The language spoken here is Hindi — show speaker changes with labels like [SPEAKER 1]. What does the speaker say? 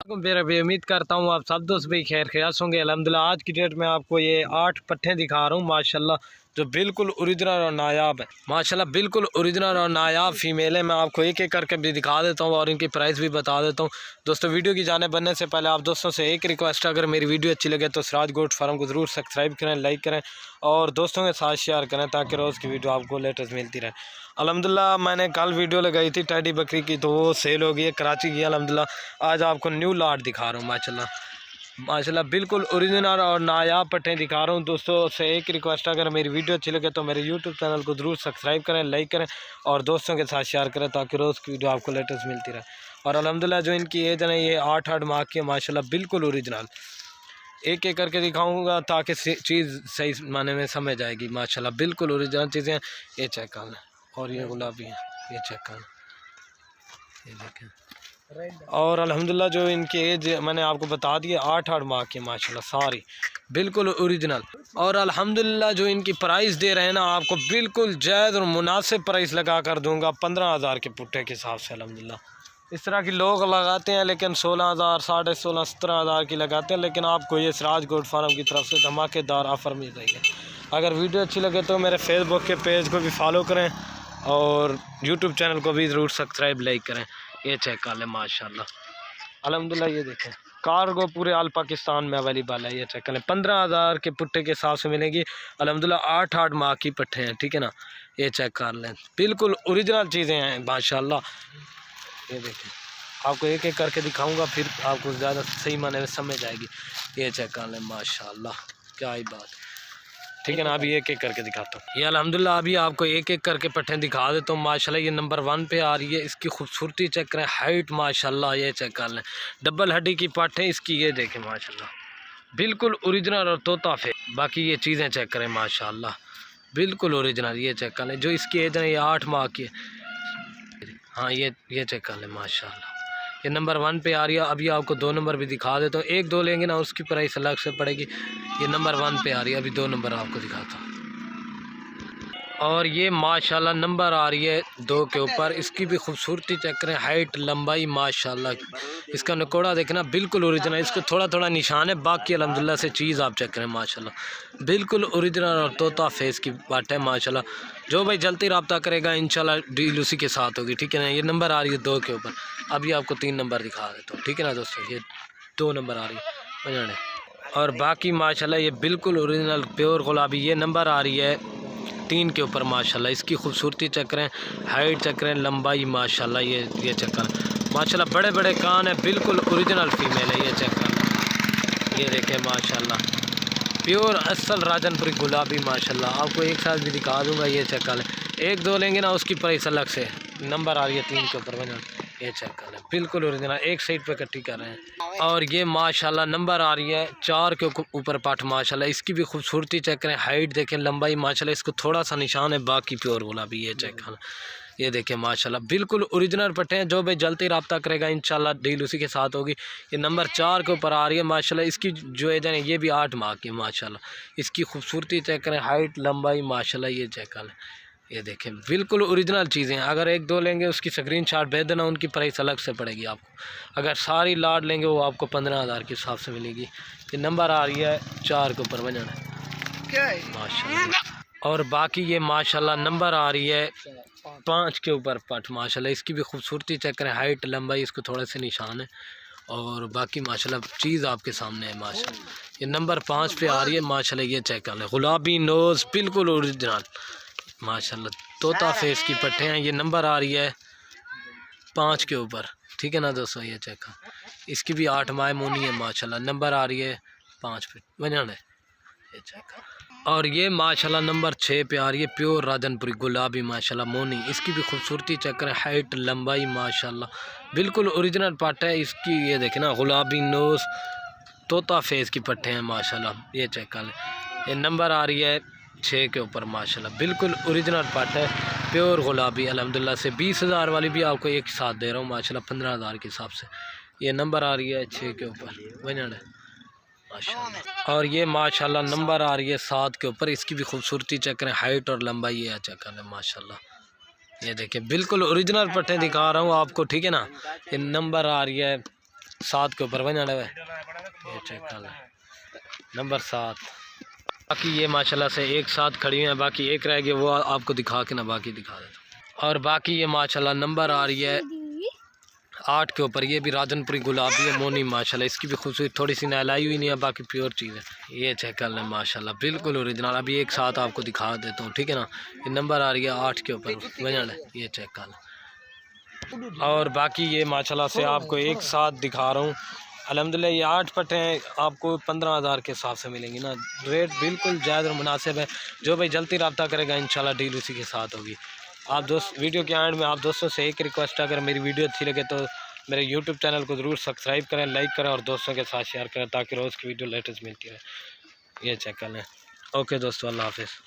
[SPEAKER 1] मेरा भी उम्मीद करता हूँ आप सब दोस्त भी खैर खयास होंगे। अल्हम्दुलिल्लाह आज की डेट में आपको ये 8 पट्ठे दिखा रहा हूँ माशाल्लाह, जो बिल्कुल ओरिजिनल और नायाब है माशाल्लाह, बिल्कुल ओरिजिनल और नायाब फीमेल है। मैं आपको एक एक करके भी दिखा देता हूँ और इनकी प्राइस भी बता देता हूँ। दोस्तों वीडियो की जाने बनने से पहले आप दोस्तों से एक रिक्वेस्ट, अगर मेरी वीडियो अच्छी लगे तो सिराज गोट फार्म को ज़रूर सब्सक्राइब करें, लाइक करें और दोस्तों के साथ शेयर करें ताकि रोज़ की वीडियो आपको लेटेस्ट मिलती रहे। अल्हम्दुलिल्लाह मैंने कल वीडियो लगाई थी टैडी बकरी की, तो वो सेल हो गई है, कराची की। अल्हम्दुलिल्लाह आज आपको न्यू लाट दिखा रहा हूँ माशाल्लाह बिल्कुल ओरिजिनल और नायाब पट्टे दिखा रहा हूँ। दोस्तों से एक रिक्वेस्ट, अगर मेरी वीडियो अच्छी लगे तो मेरे यूट्यूब चैनल को ज़रूर सब्सक्राइब करें, लाइक करें और दोस्तों के साथ शेयर करें ताकि रोज़ की वीडियो आपको लेटेस्ट मिलती रहे। और अल्हम्दुलिल्लाह जो इनकी एज है ये 8 माह की है माशाल्लाह, बिल्कुल ओरिजिनल। एक एक करके दिखाऊंगा ताकि चीज़ सही माने में समझ आएगी माशाल्लाह, बिल्कुल ओरिजिनल चीज़ें। ये चेक कर लें, और ये गुलाबी है, ये चेक कर, ये देखें। और अल्हम्दुलिल्लाह जो इनकी एज मैंने आपको बता दिया 8 माह की माशाल्लाह, सारी बिल्कुल ओरिजिनल। और अल्हम्दुलिल्लाह जो इनकी प्राइस दे रहे हैं ना, आपको बिल्कुल जायज़ और मुनासिब प्राइस लगा कर दूंगा 15,000 के पुट्टे के हिसाब से। अल्हम्दुलिल्लाह इस तरह की लोग लगाते हैं लेकिन 16,000, 16,500, 17,000 की लगाते हैं, लेकिन आपको ये सिराज गोट फार्म की तरफ से धमाकेदार ऑफ़र मिल रही है। अगर वीडियो अच्छी लगे तो मेरे फेसबुक के पेज को भी फॉलो करें और यूट्यूब चैनल को भी ज़रूर सब्सक्राइब लाइक करें। ये चेक कर लें माशाल्लाह, अल्हम्दुलिल्लाह ये देखें, कार्गो पूरे आल पाकिस्तान में अवेलेबल है। ये चेक करें, 15,000 के पुट्टे के हिसाब से मिलेगी अल्हम्दुलिल्लाह। 8 माह की पट्टे हैं, ठीक है ना। ये चेक कर लें, बिल्कुल ओरिजिनल चीज़ें हैं माशाल्लाह। ये देखें, आपको एक एक करके दिखाऊंगा फिर आपको ज़्यादा सही माने में समझ आएगी। ये चेक कर लें माशाल्लाह, क्या ही बात, ठीक है ना। अभी एक एक करके दिखाता हूँ। ये अल्हम्दुलिल्लाह अभी आपको एक एक करके पट्टे दिखा देता हूँ माशाल्लाह। ये नंबर 1 पे आ रही है, इसकी खूबसूरती चेक करें, हाइट माशाल्लाह। ये चेक कर लें, डबल हड्डी की पट्टे इसकी, ये देखें माशाल्लाह, बिल्कुल ओरिजिनल और तोता फे। बाकी ये चीज़ें चेक करें माशाल्लाह, बिल्कुल ओरिजिनल। ये चेक कर लें, जो इसकी एज है ये 8 माह की है। हाँ ये चेक कर लें माशाल्लाह, ये नंबर 1 पे आ रही है। अभी आपको 2 नंबर भी दिखा देता हूँ, 1-2 लेंगे ना उसकी प्राइस अलग से पड़ेगी। ये नंबर 1 पे आ रही है, अभी 2 नंबर आपको दिखाता हूँ। और ये माशाल्लाह नंबर आ रही है 2 के ऊपर, इसकी भी खूबसूरती चेक करें, हाइट लंबाई माशाल्लाह। इसका नकोड़ा देखना बिल्कुल ओरिजिनल, इसको थोड़ा थोड़ा निशान है, बाकी अल्हम्दुलिल्लाह से चीज़ आप चेक करें माशाल्लाह, बिल्कुल ओरिजिनल और तोता फेस की बात है माशाल्लाह। जो भाई जल्दी रब्ता करेगा इंशाल्लाह डील उसी के साथ होगी, ठीक है ना। ये नंबर आ रही है 2 के ऊपर, अभी आपको 3 नंबर दिखा देता हूँ, ठीक है ना दोस्तों। ये 2 नंबर आ रही है और बाकी माशाल्लाह ये बिल्कुल ओरिजिनल प्योर गुलाबी। ये नंबर आ रही है 3 के ऊपर माशाल्लाह, इसकी खूबसूरती चेक करें, हाइट चेक करें, लंबाई माशाल्लाह। ये चेक करें माशाल्लाह, बड़े बड़े कान है, बिल्कुल ओरिजिनल फीमेल है। ये चेक करें, ये देखें माशाल्लाह, प्योर असल राजनपुरी गुलाबी माशाल्लाह। आपको एक साथ भी दिखा दूंगा, ये चेक कर लें। 1-2 लेंगे ना उसकी प्राइस अलग से। नंबर आ रही है 3 के ऊपर, ये चेक कर लें, बिल्कुल ओरिजिनल, एक साइड पे कट्टी कर रहे हैं। और ये माशाल्लाह नंबर आ रही है 4 के ऊपर पाठ माशाल्लाह, इसकी भी खूबसूरती चेक करें, हाइट देखें, लंबाई माशाल्लाह। इसको थोड़ा सा निशान है, बाकी प्योर गुलाबी। ये चेक कर, ये देखें माशाल्लाह, बिल्कुल ओरिजिनल पट्टे हैं। जो भाई जल्दी रब्ता करेगा इंशाल्लाह डील उसी के साथ होगी। ये नंबर 4 के ऊपर आ रही है माशाल्लाह, इसकी जो एज है ये भी 8 माह की माशाल्लाह। इसकी खूबसूरती चेक करें, हाइट लंबाई माशाल्लाह। ये चेक करें, ये देखें, बिल्कुल ओरिजिनल चीज़ें। अगर 1-2 लेंगे उसकी स्क्रीनशॉट भेज देना, उनकी प्राइस अलग से पड़ेगी आपको। अगर सारी लाड लेंगे वो आपको 15,000 के हिसाब से मिलेगी। ये नंबर आ रही है 4 के ऊपर बजन माशाल्लाह। और बाकी ये माशाल्लाह नंबर आ रही है 5 के ऊपर पट माशाल्लाह। इसकी भी खूबसूरती चेक करें, हाइट लंबाई, इसको थोड़े से निशान है और बाकी माशाल्लाह चीज़ आपके सामने है माशाल्लाह। ये नंबर 5 पे आ रही है माशाल्लाह। ये चेक कर लें, गुलाबी नोज़, बिल्कुल ओरिजिनल माशाल्लाह, तोता फेस की पट्टे हैं। ये नंबर आ रही है 5 के ऊपर, ठीक है ना दोस्तों। ये चेक कर, इसकी भी 8 माह मोनी है माशाल्लाह, नंबर आ रही है 5 पे बजाना है। ये चेक कर, और ये माशाल्लाह नंबर 6 पे आ रही है प्योर राजनपुरी गुलाबी माशाल्लाह मोनी। इसकी भी खूबसूरती चेक करें, हाइट लंबाई माशाल्लाह, बिल्कुल ओरिजिनल पट्टा है। इसकी ये देखें ना, गुलाबी नोज़, तोता फेस की पट्टे हैं माशाल्लाह। ये चेक कर लें, ये नंबर आ रही है 6 के ऊपर माशाल्लाह, बिल्कुल ओरिजिनल पाट है, प्योर गुलाबी अल्हम्दुलिल्लाह से। 20,000 वाली भी आपको एक साथ दे रहा हूँ माशाल्लाह 15,000 के हिसाब से। ये नंबर आ रही है 6 के ऊपर बजन है माशाल्लाह। और ये माशाल्लाह नंबर आ रही है 7 के ऊपर, इसकी भी खूबसूरती चेक करें, हाइट और लंबाई ये चेक करें माशाल्लाह। ये देखें, बिल्कुल ओरिजिनल पट्टे दिखा रहा हूँ आपको, ठीक है ना। ये नंबर आ रही है 7 के ऊपर बना हुआ है, ये चेक कर लें, नंबर 7। बाकी ये माशाल्लाह से एक साथ खड़ी हैं, बाकी एक रह गई, वो आपको दिखा के ना बाकी दिखा देता हूँ। और बाकी ये माशाल्लाह नंबर आ रही है 8 के ऊपर, ये भी राजनपुरी गुलाबी है मोनी माशाल्लाह, इसकी भी खूबसूरती थोड़ी सी नहलाई हुई नहीं है, बाकी प्योर चीज़ है। ये चेक कर लें माशाल्लाह बिल्कुल ओरिजिनल, अभी एक साथ आपको दिखा देता हूँ, ठीक है ना। ये नंबर आ रही है 8 के ऊपर वजन है, ये चेक कर लें। और बाकी ये माशाल्लाह से आपको एक साथ दिखा रहा हूँ, अल्हम्दुलिल्लाह ये 8 पट्टे हैं, आपको 15,000 के हिसाब से मिलेंगी ना, रेट बिल्कुल जायज़ और मुनासिब है। जो भाई जल्दी रब्ता करेगा इंशाल्लाह डील उसी के साथ होगी। आप दोस्त वीडियो के एंड में आप दोस्तों से एक रिक्वेस्ट है, अगर मेरी वीडियो अच्छी लगे तो मेरे यूट्यूब चैनल को ज़रूर सब्सक्राइब करें, लाइक करें और दोस्तों के साथ शेयर करें, ताकि रोज़ की वीडियो लेटेस्ट मिलती रहे। ये चेक कर लें। ओके दोस्तों, अल्लाह हाफिज़।